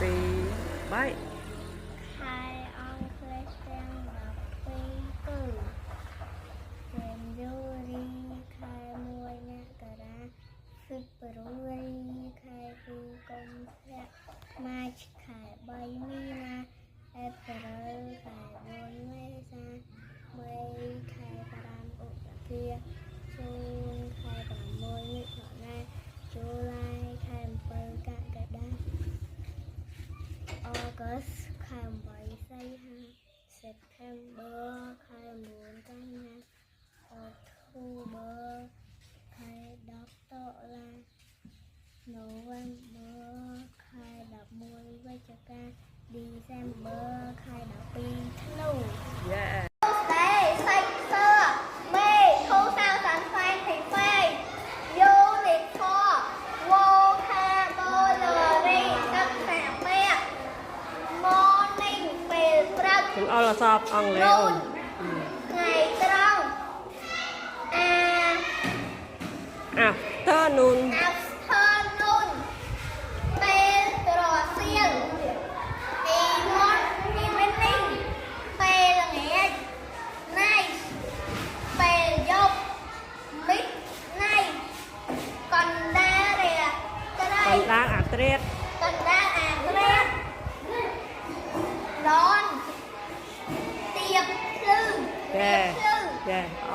ពី3ខែអង្គារទាំង12គឺចែនយូរីខែ1មករាហ្វេព្រុវ៉ារីខែ2កុម្ភៈម៉ាចខែ3មីនាអេប្រិលខែ4មេសា3ខែ5ឧសភាជូនខែ6មិថុនាជូឡាយខែ7កក្កដាអ៊ុកុសខែ8សីហា September ខែ9កញ្ញា October ខែ10តុលា November ខែ11វិច្ឆិកា December ខែ12ធ្នូ Yeah Tuesday សាច់សើ May 2025 Uniform Vocabulary សិក្សាពាក្យ Morning ពេលព្រឹក ទាំងអស់សពអង់គ្លេសអូន ថ្ងៃត្រង់ Afternoon Afternoon ពេលត្រសៀល Evening ពេលល្ងាច Night ពេលយប់ Midnight កណ្ដាលរាត្រី កណ្ដាលអាត្រៀត កណ្ដាលអាក្រាត Dawn ទៀបភ្លឺ Yeah Yeah អ